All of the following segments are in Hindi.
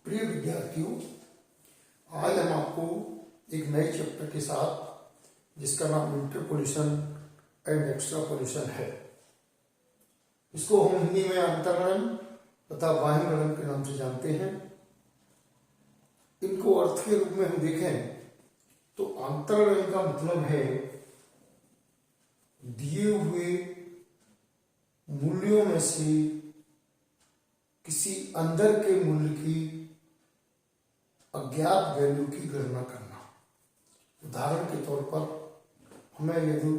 प्रिय विद्यार्थियों, आज हम आपको एक नए चैप्टर के साथ, जिसका नाम इंटरपोलेशन एंड एक्स्ट्रापोलेशन है, इसको हम हिंदी में अंतर्गणन तथा बाह्यगणन के नाम से जानते हैं। इनको अर्थ के रूप में हम देखें तो अंतर्गणन का मतलब है दिए हुए मूल्यों में से किसी अंदर के मूल्य की अज्ञात वैल्यू की गणना करना। उदाहरण के तौर पर हमें यदि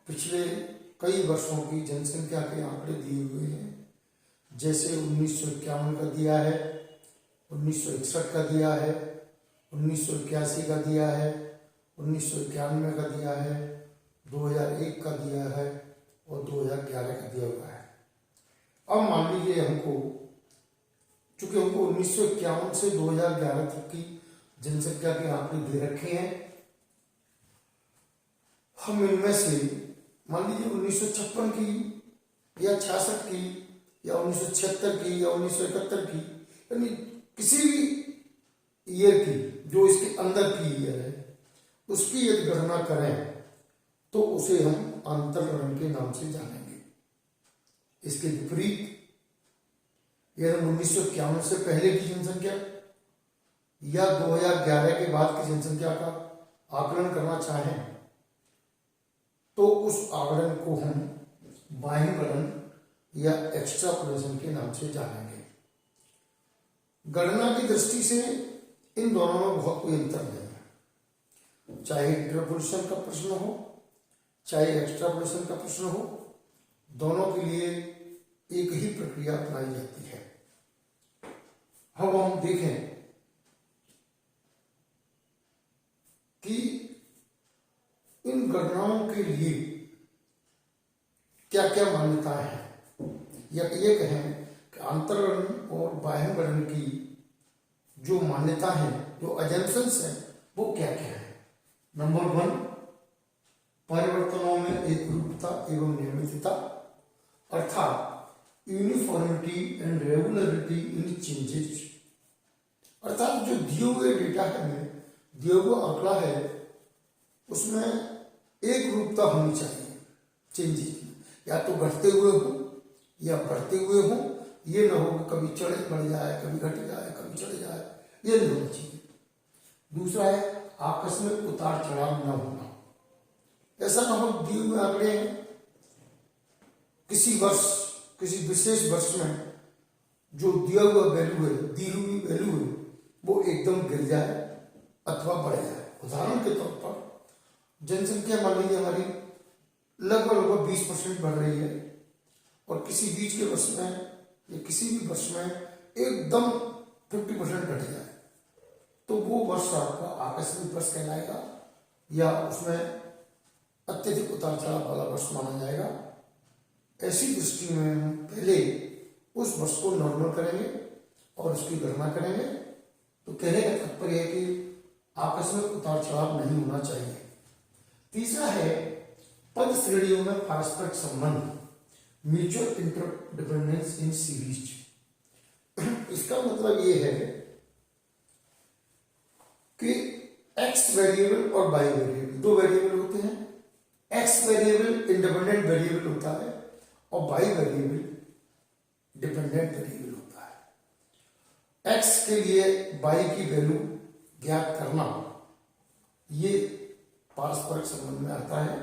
पिछले कई वर्षों की जनसंख्या के आंकड़े दिए हुए हैं, जैसे 1951 का दिया है, 1961 का दिया है, 1981 का दिया है, 1991 का दिया है, 2001 का दिया है और 2011 का दिया हुआ है। अब मान लीजिए चूंकि हमको 1951 से 2011 तक की जनसंख्या के आंकड़े दे रखे हैं, हम इनमें से मान लीजिए 1956 की या 66 की या 1976 की या 1971 की, यानी किसी भी ईयर की जो इसके अंदर की ईयर है, उसकी यदि गणना करें तो उसे हम अंतर्गणन के नाम से जानेंगे। इसके विपरीत यदि 1951 से पहले की जनसंख्या या 2011 के बाद की जनसंख्या का आकलन करना चाहें तो उस आकलन को हम बाह्यगणन या एक्स्ट्रापोलेशन के नाम से जानेंगे। गणना की दृष्टि से इन दोनों में बहुत कोई अंतर नहीं है। चाहे इंटरपोलेशन का प्रश्न हो, चाहे एक्स्ट्रापोलेशन का प्रश्न हो, दोनों के लिए एक ही प्रक्रिया अपनाई जाती है। अब हम देखें कि इन गणनाओं के लिए क्या क्या मान्यताएं हैं, या ये कहें कि अंतर्गणन और बाह्यगणन की जो मान्यता है, जो अजम्पशंस है, वो क्या क्या है। नंबर 1, परिवर्तनों में एक रूपता एवं नियमितता, अर्थात uniformity and regularity in changes. अर्थात जो दिए हुए डेटा है, दिया हुआ आंकड़ा है, उसमें एक रूपता होनी चाहिए चेंजेस, या तो घटते हुए हो या बढ़ते हुए हो। ये ना हो कि कभी चढ़ बढ़ जाए, कभी घट जाए, कभी चढ़ जाए, ये नहीं होना चाहिए। दूसरा है आकस्मिक उतार चढ़ाव न होना। ऐसा ना हो दिए हुए आंकड़े किसी विशेष वर्ष में जो दिया हुआ वैल्यू है, दी हुई वैल्यू है, वो एकदम गिर जाए अथवा बढ़ जाए। उदाहरण के तौर पर जनसंख्या मान लीजिए हमारी लगभग 20% बढ़ रही है और किसी बीच के वर्ष में या किसी भी वर्ष में एकदम 50% घट जाए, तो वो वर्ष आपका आकस्मिक वर्ष कहलाएगा या उसमें अत्यधिक उतार चढ़ाव वाला वर्ष माना जाएगा। ऐसी दृष्टि में हम पहले उस वर्ष को नॉर्मल करेंगे और उसकी गणना करेंगे। तो कहने का तात्पर्य है कि आकस्मिक उतार चढ़ाव नहीं होना चाहिए। तीसरा है पद श्रेणियों में पारस्परिक संबंध, म्यूचुअल इंटरडिपेंडेंस इन सीरीज। इसका मतलब ये है कि एक्स वेरिएबल और वाई वेरिएबल, दो वेरिएबल होते हैं। एक्स वेरिएबल इंडिपेंडेंट वेरिएबल होता है और वाई वेरिएबल डिपेंडेंट वेरिएबल होता है। एक्स के लिए वाई की वैल्यू ज्ञात करना, ये पारस्परिक संबंध में आता है।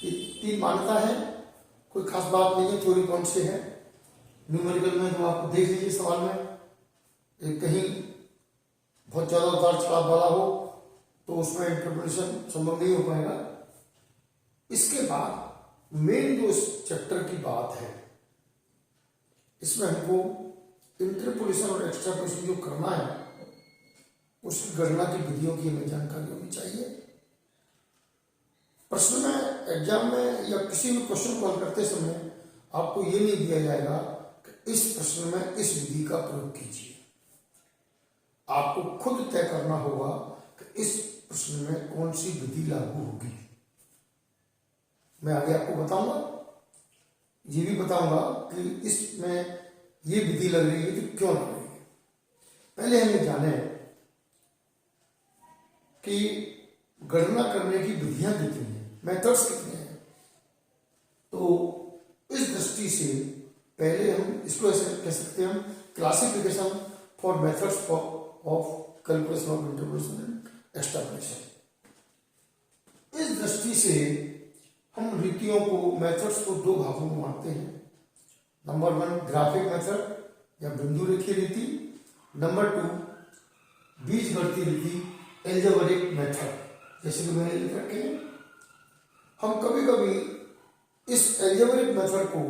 ये 3 मान्यता है, कोई खास बात नहीं है, थ्योरी कौन से है। न्यूमेरिकल में तो आप देख लीजिए सवाल में, कहीं बहुत ज्यादा उतार चढ़ाव वाला हो तो उसमें इंटरपोलेशन संभव नहीं हो पाएगा। इसके बाद मेन जो इस चैप्टर की बात है, इसमें हमको इंटरपोलेशन और एक्स्ट्रापोलेशन जो करना है, उसकी गणना की विधियों की हमें जानकारी होनी चाहिए। प्रश्न में, एग्जाम में या किसी भी क्वेश्चन को हल करते समय आपको ये नहीं दिया जाएगा कि इस प्रश्न में इस विधि का प्रयोग कीजिए। आपको खुद तय करना होगा कि इस प्रश्न में कौन सी विधि लागू होगी। मैं आगे आपको बताऊंगा। ये भी बताऊंगा कि इसमें ये विधि लग रही है तो क्यों लग रही है। पहले हम ये जाने कि गणना करने की विधियां कितनी हैं, मेथड्स कितने हैं। तो इस दृष्टि से पहले हम इसको ऐसे कह सकते हैं, हम classification for methods of calculation of interpolation and extrapolation. इस दृष्टि से हम रीतियों को, मेथड्स को दो भागों में बांटते हैं। नंबर 1 ग्राफिक मेथड या बिंदु रेखीय रीति, नंबर 2 बीजगणितीय रीति एल्जेब्रिक मेथड, जैसे कि मैंने लिख रखे हैं। हम कभी कभी इस एल्जेब्रिक मेथड को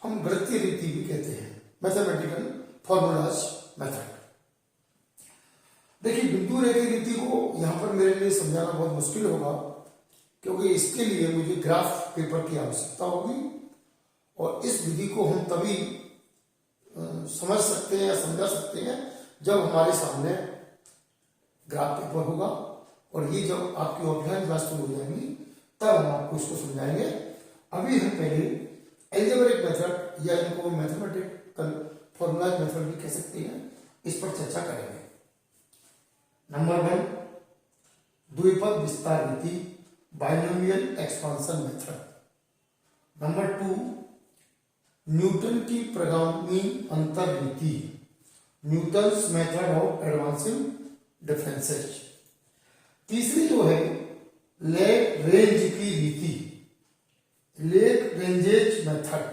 हम गणितीय रीति भी कहते हैं, मैथमेटिकल फॉर्मूलाज मेथड। देखिए, बिंदु रेखीय रीति को यहां पर मेरे लिए समझाना बहुत मुश्किल होगा, क्योंकि इसके लिए मुझे ग्राफ पेपर की आवश्यकता होगी और इस विधि को हम तभी समझ सकते हैं या समझा सकते हैं जब हमारे सामने ग्राफ पेपर होगा, और ये जब आपकी ऑफलाइन क्लास शुरू हो जाएंगी तब हम आपको इसको समझाएंगे। अभी हम पहले एल्जेब्रिक मेथड या इनको मैथमेटिकल फॉर्मूलाज मेथड भी कह सकते हैं, इस पर चर्चा करेंगे। नंबर 1 द्विपद विस्तार रीति, binomial expansion method. Number 2 Newton की प्रगामी अंतर रीति, Newton's method of advancing differences. तीसरी जो है लेग रेंज की रीति, लेग रेंजेज मेथड।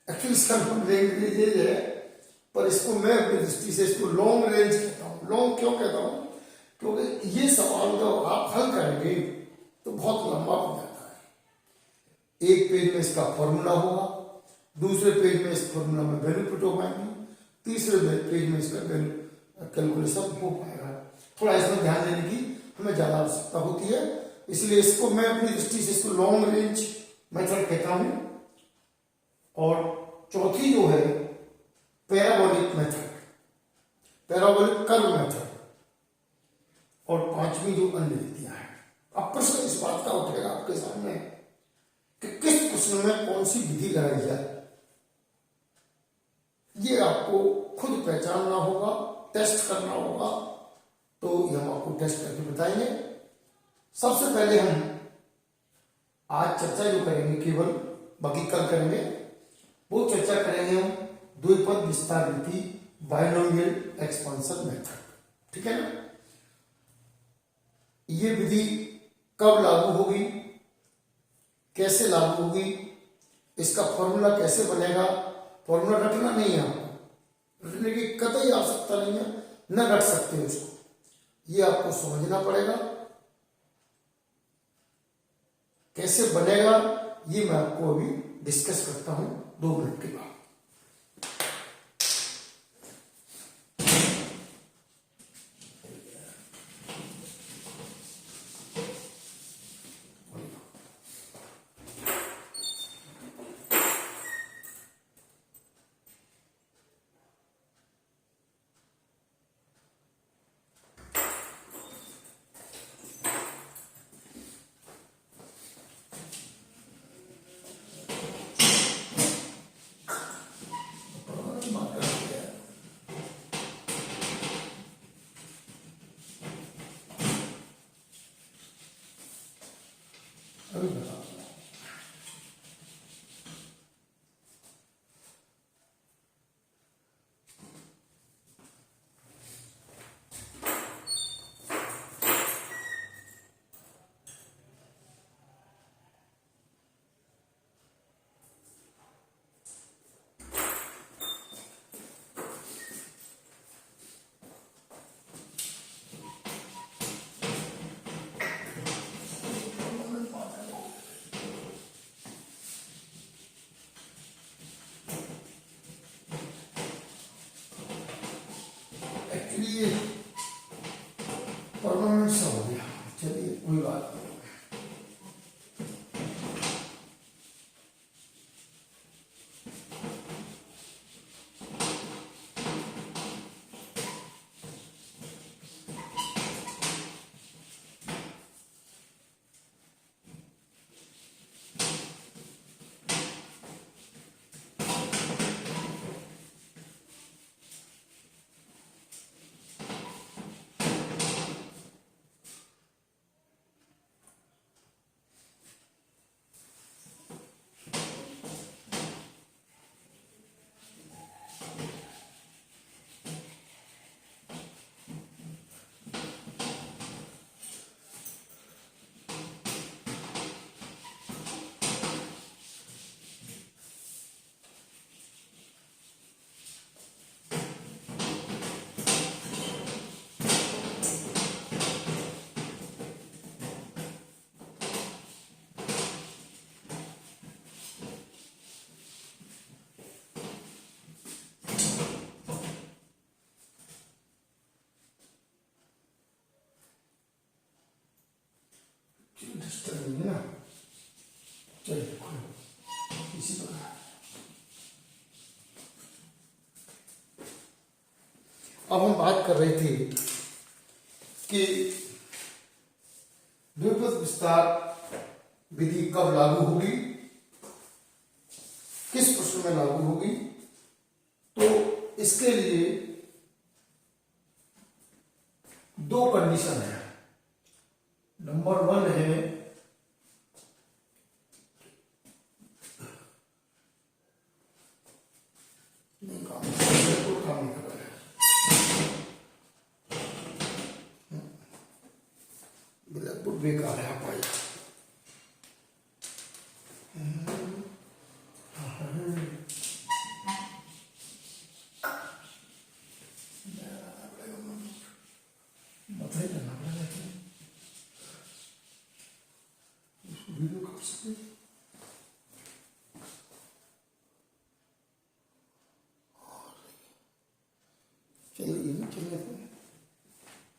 एक्चुअली इसका नाम लेग रेंजेज है, पर इसको मैं अपनी दृष्टि से इसको लॉन्ग रेंज कहता हूं। लॉन्ग क्यों कहता हूं? क्योंकि ये सवाल जब आप हल करेंगे तो बहुत लंबा हो जाता है। एक पेज में इसका फॉर्मूला होगा, दूसरे पेज में इस फॉर्मूला में वैल्यू पुट हो पाएंगे, तीसरे पेज में इसका वैल्यू कैलकुलेशन हो पाएगा। थोड़ा इसमें ध्यान देने की हमें ज्यादा आवश्यकता होती है, इसलिए इसको मैं अपनी दृष्टि से इसको लॉन्ग रेंज मेथड कहता हूं। और चौथी जो है parabolic method, parabolic curve method. और पांचवी जो अन्य रीतियां हैं। अब प्रश्न इस बात का उठेगा आपके सामने कि किस प्रश्न में कौन सी विधि लगाई जाए। ये आपको खुद पहचानना होगा, टेस्ट करना होगा, तो ये हम आपको टेस्ट करके बताएंगे। सबसे पहले हम आज चर्चा जो करेंगे, केवल बाकी कल करेंगे, वो चर्चा करेंगे हम द्विपद विस्तार रीति, बाइनोमियल एक्सपांशन मेथड। ठीक है ना? ये विधि कब लागू होगी, कैसे लागू होगी, इसका फॉर्मूला कैसे बनेगा। फॉर्मूला रटना नहीं है, आपको रटने की कतई आवश्यकता नहीं है, न रट सकते हो इसको, ये आपको समझना पड़ेगा। कैसे बनेगा ये मैं आपको अभी डिस्कस करता हूं 2 मिनट के बाद। ये परमानेंट सा हो गया, चलिए कोई बात नहीं। डिस्टर्ब नहीं है ना। चलिए खोलो इसी प्रकार। अब हम बात कर रहे थे कि द्विपद विस्तार विधि कब लागू होगी, किस प्रश्न में लागू होगी। तो इसके लिए दो कंडीशन है। नंबर 1 है काम नहीं कर रहा है, ब्लैकबोर्ड बेकार है पाया। वीडियो कर सकते चलिए ना, चलिए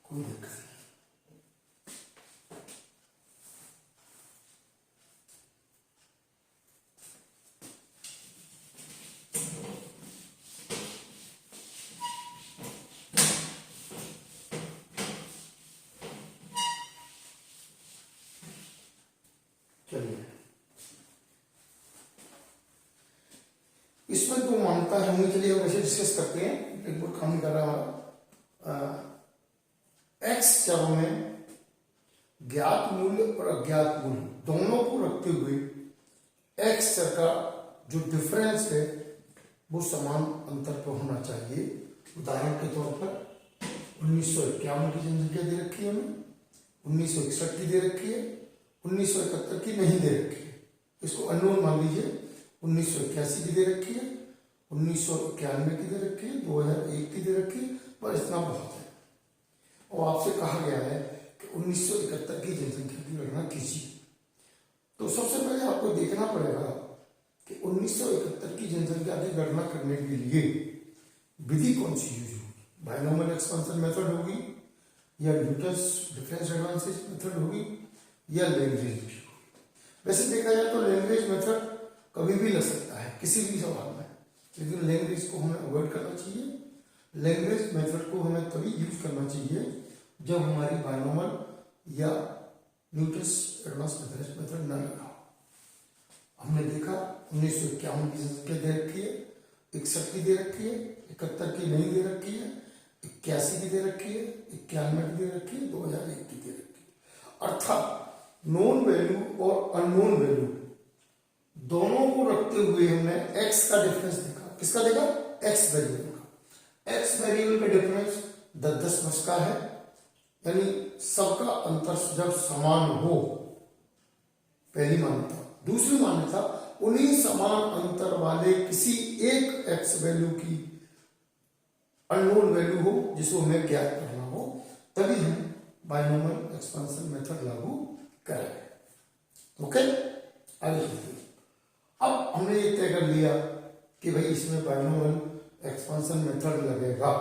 कोई दिक्कत नहीं। चलिए इसमें जो मान्यता है उन्हीं के लिए हम वैसे डिस्कस करते हैं। ब्लैकबोर्ड काम नहीं कर रहा हमारा। एक्स चरों में ज्ञात मूल्य और अज्ञात मूल्य दोनों को रखते हुए एक्स चर का जो डिफरेंस है वो समान अंतर पर होना चाहिए। उदाहरण के तौर पर 1951 की जनसंख्या दे रखी है हमें, 1961 की दे रखी है, 1971 की नहीं दे रखी है, इसको अननोन मान लीजिए। 1981 की दे रखी है, 1991 की दे रखी है, 2001 की दे रखी है, पर इतना बहुत है। और आपसे कहा गया है कि 1971 की जनसंख्या की गणना कीजिए। तो सबसे पहले आपको देखना पड़ेगा कि 1971 की जनसंख्या की गणना करने के लिए विधि कौन सी यूज होगी। बायनोमियल एक्सपेंशन मेथड होगी, या न्यूटन्स डिफरेंस एडवांटेज मेथड होगी, या लैग्रेंज मेथड होगी। वैसे देखा जाए तो लैग्रेंज मेथड कभी भी लग सकता है किसी भी सवाल में, लेकिन लैग्रेंज को हमें अवॉइड करना चाहिए। लैग्रेंज मेथड को हमें तभी यूज करना चाहिए जब हमारी बायनोमियल या न्यूटन्स एडवांस मेथड न लगा। हमने देखा 1951 की संख्या दे रखी है, 61 की दे रखी है, 71 की नहीं दे रखी है, 81 की दे रखी है, 91 की दे रखी है, 2001 की दे रखी है। अर्थात नोन वैल्यू और अननोन वैल्यू दोनों को रखते हुए हमने एक्स का डिफरेंस देखा। किसका देखा? एक्स वेरिएबल का। एक्स वेरिएबल का डिफरेंस 10-10 वर्ष का है, यानी सबका अंतर जब समान हो, पहली मान्यता। दूसरी मान्यता, उन्हीं समान अंतर वाले किसी एक एक्स वैल्यू की अननोन वैल्यू हो जिसको हमें ज्ञात करना हो, तभी हम बायनोमियल एक्सपेंशन मेथड लागू करें। ओके, आगे चलते हैं। अब हमने ये तय कर लिया कि भाई इसमें बायनोमियल एक्सपेंशन मेथड लगेगा।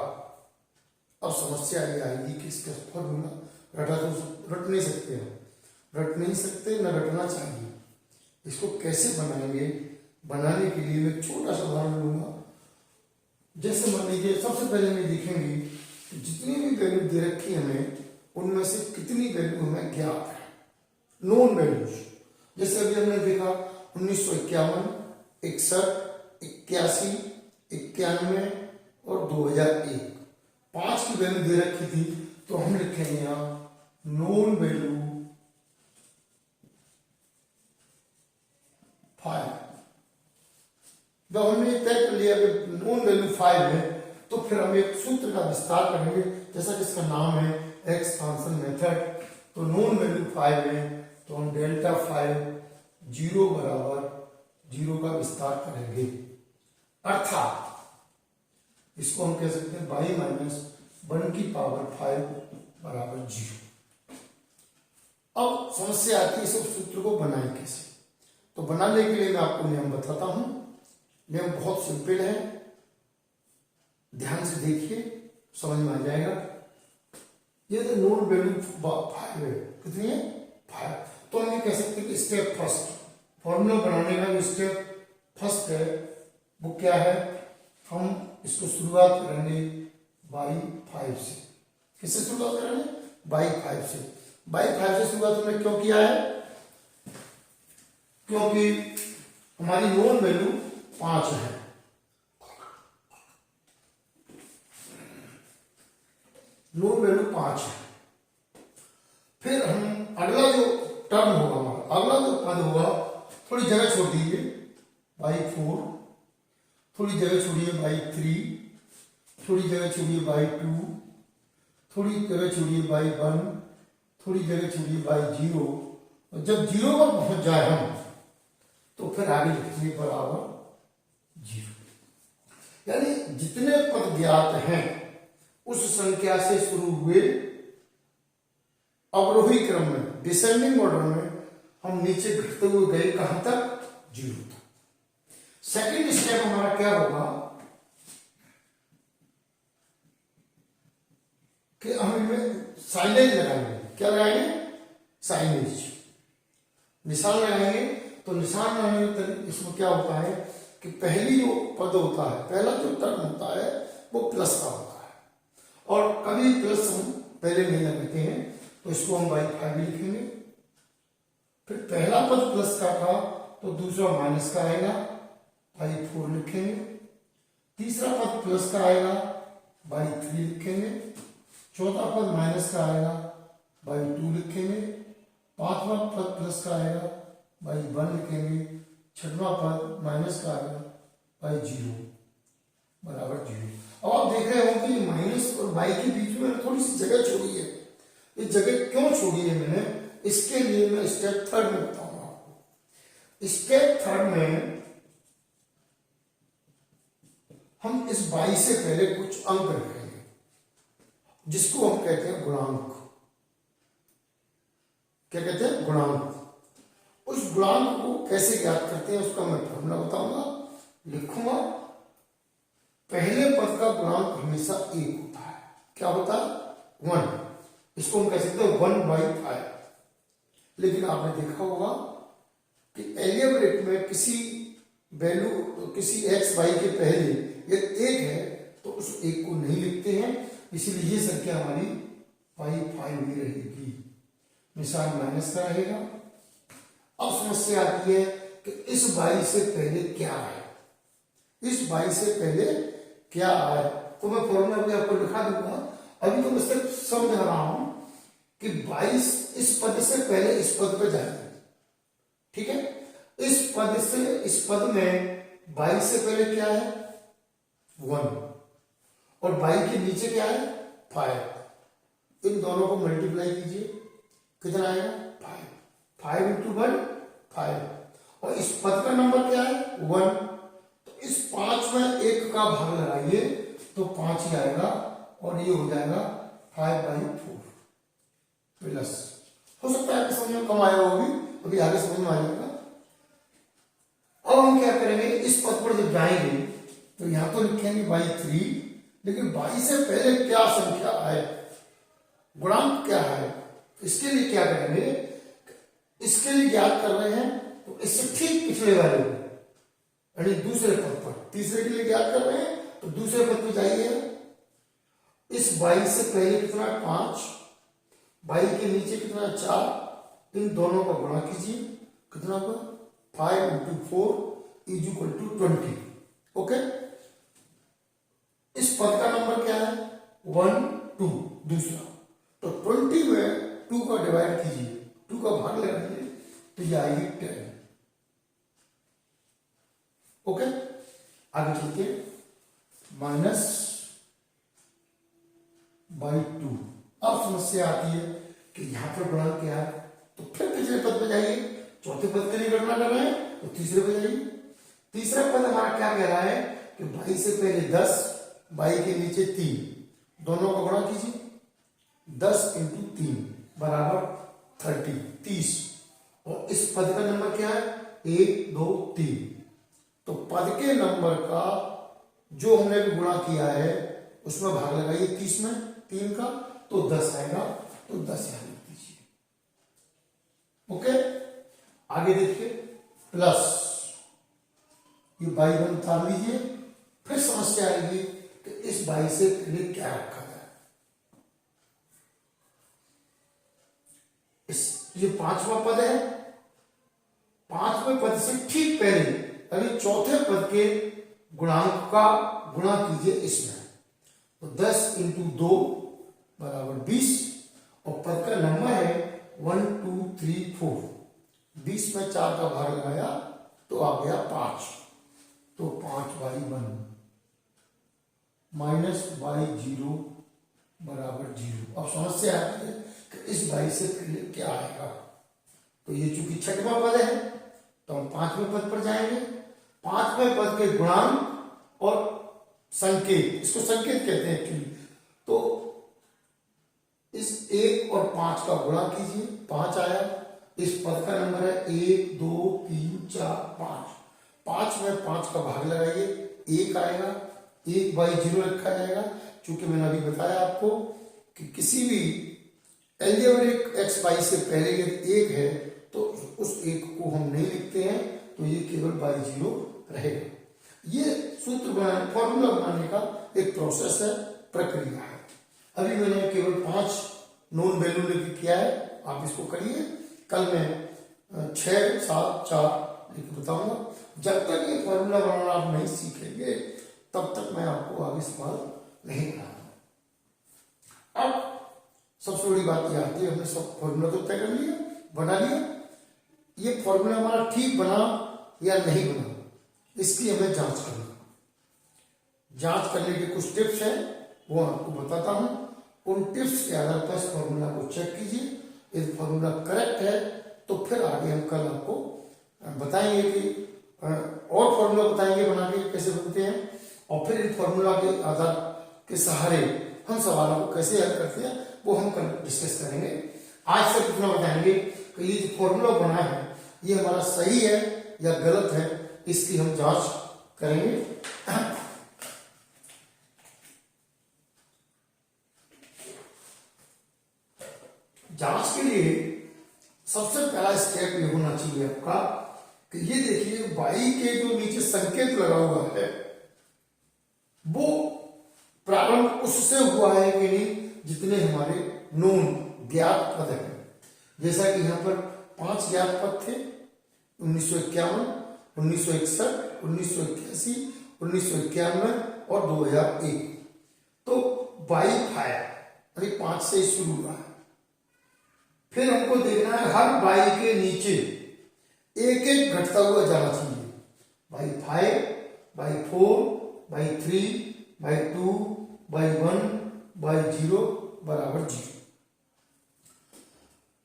अब समस्या ये आएगी कि इसका फॉर्मूला रट नहीं सकते हम, रट नहीं सकते, न रटना चाहिए। इसको कैसे बनाएंगे? बनाने के लिए मैं छोटा सा उदाहरण लूंगा। जैसे मान लीजिए सबसे पहले मैं देखेंगे जितनी भी वैल्यू दे रखी है हमें, उनमें से कितनी वैल्यू हमें ज्ञात है, नोन वैल्यूज। जैसे अभी हमने देखा 1951, 61, 81, 91 और 2001, 5 की वैल्यू दे रखी थी। तो हम लिखेंगे यहां नोन वैल्यू 5। जब हमने तय कर लिया कि नोन वैल्यू 5 है, तो फिर हम एक सूत्र का विस्तार करेंगे, जैसा कि इसका नाम है एक्सपेंशन मेथड। तो नोन वैल्यू 5 है, तो हम डेल्टा 5 0 बराबर 0 का विस्तार करेंगे। अर्थात इसको हम कह सकते हैं y माइनस 1 की पावर 5 बराबर 0। अब समस्या आती है इस सूत्र को बनाए कैसे। तो बनाने के लिए मैं आपको नियम बताता हूं। नियम बहुत सिंपल है, ध्यान से देखिए, समझ में आ जाएगा। ये तो नोन वैल्यू 5 है, कितनी है? 5। तो हम ये कह सकते हैं कि स्टेप फर्स्ट, फॉर्मूला बनाने का जो स्टेप फर्स्ट है वो क्या है, हम इसको शुरुआत करेंगे बाई 5 से। किससे शुरुआत करेंगे? बाई 5 से। बाई 5 से शुरुआत हमने क्यों किया है? क्योंकि हमारी नोन वैल्यू 5 है। नोन वैल्यू 5 है। फिर हम अगला जो टर्म होगा हमारा, अगला जो पद होगा, थोड़ी जगह छोड़ दीजिए बाई 4, थोड़ी जगह छोड़िए बाई 3, थोड़ी जगह छोड़िए बाई 2, थोड़ी जगह छोड़िए बाई 1, थोड़ी जगह छोड़िए बाई 0। और जब 0 पर पहुंच जाए हम तो फिर आगे लिखेंगे बराबर 0। यानी जितने पद ज्ञात हैं उस संख्या से शुरू हुए अवरोही क्रम में, डिसेंडिंग ऑर्डर में हम नीचे घटते हुए गए कहां तक? 0 तक। सेकेंड स्टेप हमारा क्या होगा कि हम इनमें साइनेज लगाएंगे। क्या लगाएंगे? साइनेज, निशान लगाएंगे। तो निशान लगाने में इसमें क्या होता है कि पहली जो पद होता है, पहला जो टर्म होता है वो प्लस का होता है, और कभी प्लस हम पहले नहीं लगाते हैं तो इसको हम बाई 5 लिखेंगे। फिर पहला पद प्लस का था तो दूसरा माइनस का आएगा, बाई 4 लिखेंगे। तीसरा पद प्लस का आएगा, बाई 3 लिखेंगे। चौथा पद माइनस का आएगा, बाई 2 लिखेंगे। पांचवा पद प्लस का आएगा, बाई 1 लिखेंगे। छठवां पद माइनस का आएगा, बाई 0 बराबर 0। अब आप देख रहे हो कि माइनस और बाई के बीच में थोड़ी सी जगह छोड़ी है। ये जगह क्यों छोड़ी है मैंने, इसके लिए मैं स्टेप थर्ड में बताऊंगा आपको। स्टेप थर्ड में हम इस बाई से पहले कुछ अंक रखेंगे जिसको हम कहते हैं गुणांक। क्या कहते हैं? गुणांक। उस गुणांक को कैसे ज्ञात करते हैं उसका मैं फॉर्मूला बताऊंगा, लिखूंगा। पहले पद का गुणांक हमेशा 1 होता है। क्या होता है? 1। इसको हम कह सकते हैं 1/5। लेकिन आपने देखा होगा कि एलिजेब्रेट में किसी वैल्यू, किसी एक्स वाई के पहले यदि 1 है तो उस 1 को नहीं लिखते हैं, इसीलिए ये संख्या हमारी बाई 5 ही रहेगी, निशान माइनस का रहेगा। अब समस्या आती है कि इस बाई से पहले क्या है, इस बाई से पहले क्या आए, तो मैं फॉर्मूला भी आपको लिखा दूंगा। अभी तो मैं सिर्फ समझ रहा हूं कि 22 इस पद से पहले इस पद पे जाएंगे। ठीक है? इस पद से इस पद में 22 से पहले क्या है? 1, और 22 के नीचे क्या है? 5। इन दोनों को मल्टीप्लाई कीजिए, कितना आएगा? 5। 5 इंटू 1 5। और इस पद का नंबर क्या है? 1। तो इस 5 में 1 का भाग लगाइए तो 5 ही आएगा, और ये हो जाएगा 5/4 प्लस। हो सकता है कि समझ में कम आया हो, अभी आगे समझ में आ जाएगा। अब हम क्या करेंगे, इस पद पर जब जाएंगे तो यहां तो लिखेंगे बाई 3, लेकिन बाई से पहले क्या संख्या आए, गुणांक क्या है, इसके लिए क्या करेंगे, इसके लिए ज्ञात कर रहे हैं तो इससे ठीक पिछले वाले यानी दूसरे पद पर, तीसरे के लिए ज्ञात कर रहे हैं तो दूसरे पद पर जाइए। इस बाई से पहले कितना? 5। बाई के नीचे कितना? 4। इन दोनों का गुणा कीजिए, कितना होगा? 5 into 4 is equal to 20। Okay? इस पद का नंबर क्या है? 1 2 दूसरा, तो 20 में 2 का डिवाइड कीजिए, 2 का भाग लगाइए तो ये आएगी 10। ओके? आगे चलते माइनस बाई 2। अब समस्या आती है कि यहां पर गुणांक क्या है, तो फिर पिछले पद पे जाइए, चौथे पद के लिए गणना कर रहे हैं तो तीसरे पे जाइए। तीसरा पद हमारा क्या कह रहा है कि बाई से पहले 10, बाई के नीचे 3, दोनों का गुणा कीजिए। 10 इंटू 3 बराबर 30। और इस पद का नंबर क्या है? 1 2 3। तो पद के नंबर का जो हमने भी गुणा किया है उसमें भाग लगाइए 30 में 3 का, तो 10 आएगा, तो 10 यहां लिख दीजिए। ओके, आगे देखिए प्लस, ये बाई वन उतार लीजिए। फिर समस्या आएगी कि इस बाई से पहले क्या रखा जाए। इस ये पांचवा पद है, पांचवें पद से ठीक पहले यानी चौथे पद के गुणांक का गुणा कीजिए इसमें। तो 10 इंटू 2 बराबर 20 और पद का नंबर है 1 2 3 4। 20 में 4 का भाग लगाया तो आ गया 5। तो 5/1 माइनस y0 बराबर 0। अब समस्या आती है कि इस बाई से पहले क्या आएगा। तो ये चूंकि छठवां पद है तो हम पांचवें पद पर जाएंगे। पांचवें पद के गुणांक और संकेत, इसको संकेत कहते हैं एक्चुअली। तो इस 1 और 5 का गुणा कीजिए, 5 आया। इस पद का नंबर है 1 2 3 4 5। 5 में 5 का भाग लगाइए, 1 आएगा। 1/0 रखा जाएगा। चूंकि मैंने अभी बताया आपको कि किसी भी एल्जेब्रिक एक्स वाई से पहले यदि 1 है तो उस 1 को हम नहीं लिखते हैं, तो ये केवल y0 रहेगा। ये सूत्र बनाने, फॉर्मूला बनाने का एक प्रोसेस है, प्रक्रिया है। अभी मैंने केवल 5 नॉन वैल्यू लेके किया है, आप इसको करिए। कल मैं 6 7 4 लिख बताऊंगा। जब तक ये फॉर्मूला बनाना आप नहीं सीखेंगे तब तक मैं आपको आगे सवाल नहीं बनाऊंगा। अब सबसे बड़ी बात यह आती है, हमने सब फॉर्मूला तो तय कर लिया, बना लिया। ये फॉर्मूला हमारा ठीक बना या नहीं बना, इसकी हमें जांच करना। जांच करने के कुछ टिप्स हैं, वो आपको बताता हूं। उन टिप्स के आधार पर इस फॉर्मूला को चेक कीजिए। यदि फॉर्मूला करेक्ट है तो फिर आगे हम कल आपको बताएंगे कि और फॉर्मूला बताएंगे बना के कैसे बनते हैं, और फिर इन फॉर्मूला के आधार के सहारे हम सवालों को कैसे हल करते हैं वो हम कल डिस्कस करेंगे। आज से कितना बताएंगे कि ये जो फॉर्मूला बना है ये हमारा सही है या गलत है, इसकी हम जांच करेंगे। जांच के लिए सबसे पहला स्टेप ये होना चाहिए आपका कि ये देखिए बाई के जो नीचे संकेत लगा हुआ है वो प्रारंभ उससे हुआ है कि नहीं जितने हमारे नोन ज्ञात पद हैं। जैसा कि यहाँ पर 5 ज्ञात पद थे, 1951, 1961, 1981, 1991 और 2001। तो बाई फाया यानी 5 से शुरू हुआ है। फिर हमको देखना है हर बाई के नीचे एक एक घटता हुआ जाना चाहिए। By 5, by 4, by 3, by 2, by 1, by 0 बराबर 0।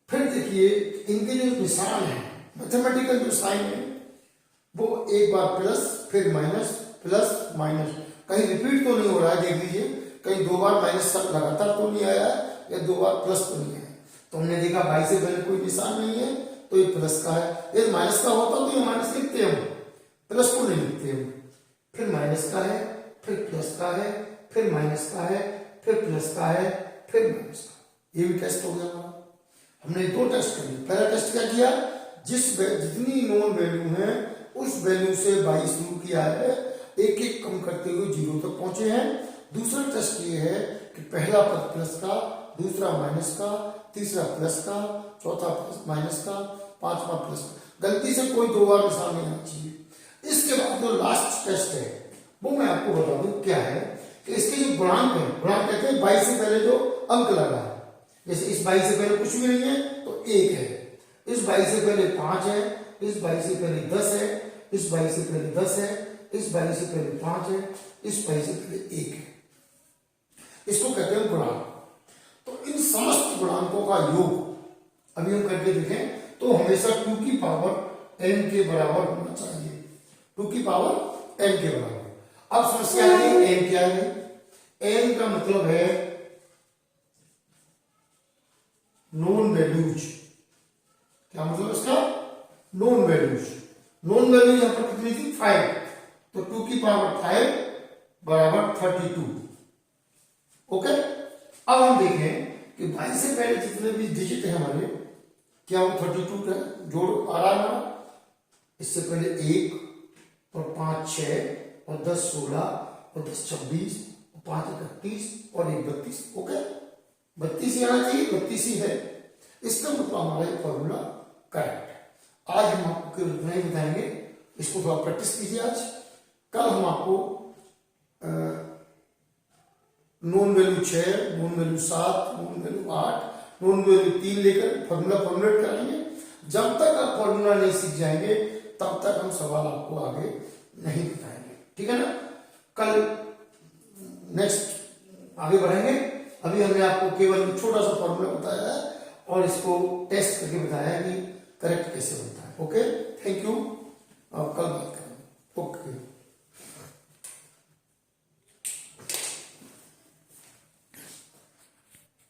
फिर देखिए इनके जो निशान है, मैथमेटिकल जो साइन है, वो एक बार प्लस फिर माइनस, प्लस माइनस, कहीं रिपीट तो नहीं हो रहा है। देख लीजिए कहीं 2 बार माइनस लगातार तो नहीं आया या 2 बार प्लस तो नहीं आया। तो हमने देखा बाई से पहले कोई निशान नहीं है तो ये प्लस का है। यदि माइनस का होता तो ये माइनस लिखते हम, प्लस को नहीं लिखते हम। फिर माइनस का है, फिर प्लस का है, फिर माइनस का है, फिर प्लस का है, फिर माइनस का। ये भी टेस्ट हो गया हमारा। हमने 2 टेस्ट कर लिए। पहला टेस्ट क्या किया, जितनी नॉन वैल्यू है उस वैल्यू से बाई शुरू किया है, एक एक कम करते हुए 0 तक पहुंचे हैं। दूसरा टेस्ट ये है कि पहला पद प्लस का, दूसरा माइनस का, तीसरा प्लस का, चौथा प्लस माइनस का, पांचवा प्लस का। गलती से कोई 2 बार निशान नहीं आना चाहिए। इसके बाद जो लास्ट टेस्ट है वो मैं आपको बता दूं क्या है कि इसके जो गुणांक है, गुणांक कहते हैं बाई से पहले जो अंक लगा है। जैसे इस बाई से पहले कुछ भी नहीं है तो 1 है, इस बाई से पहले 5 है, इस बाई से पहले 10 है, इस बाई से पहले 10 है, इस बाई से पहले 5 है, इस बाई से पहले 1 है। इसको कहते हैं गुणांक। तो इन समस्त गुणांकों का योग अभी हम करके देखें तो हमेशा 2 की पावर n के बराबर होना चाहिए। 2 की पावर n के बराबर। अब समस्या है n क्या है। n का मतलब है नॉन वैल्यूज। क्या मतलब इसका, नॉन वैल्यूज। नॉन वैल्यू यहां पर कितनी थी, 5। तो 2 की पावर 5 बराबर 32। ओके। अब हम देखें कि बाई से पहले जितने भी डिजिट है हमारे क्या वो 32 का जोड़ आ रहा है हमारा? इससे पहले 1 और 5 6 और 10 16 और 10 26 और 5 31 और 1 32। ओके, 32 ही आना चाहिए, 32 ही है। इसका मतलब हमारा ये फॉर्मूला करेक्ट है। आज हम आपको केवल इतना ही बताएंगे, इसको थोड़ा प्रैक्टिस कीजिए आज। कल हम आपको non value 6, non value 7, non value 8, non value 3 लेकर फॉर्मूला फॉर्मुलेट कराएंगे। जब तक आप फॉर्मूला नहीं सीख जाएंगे तब तक हम सवाल आपको आगे नहीं बताएंगे, ठीक है ना। कल नेक्स्ट आगे बढ़ेंगे। अभी हमने आपको केवल छोटा सा फॉर्मूला बताया है और इसको टेस्ट करके बताया है कि करेक्ट कैसे बनता है। ओके, थैंक यू, कल बात करेंगे। ओके।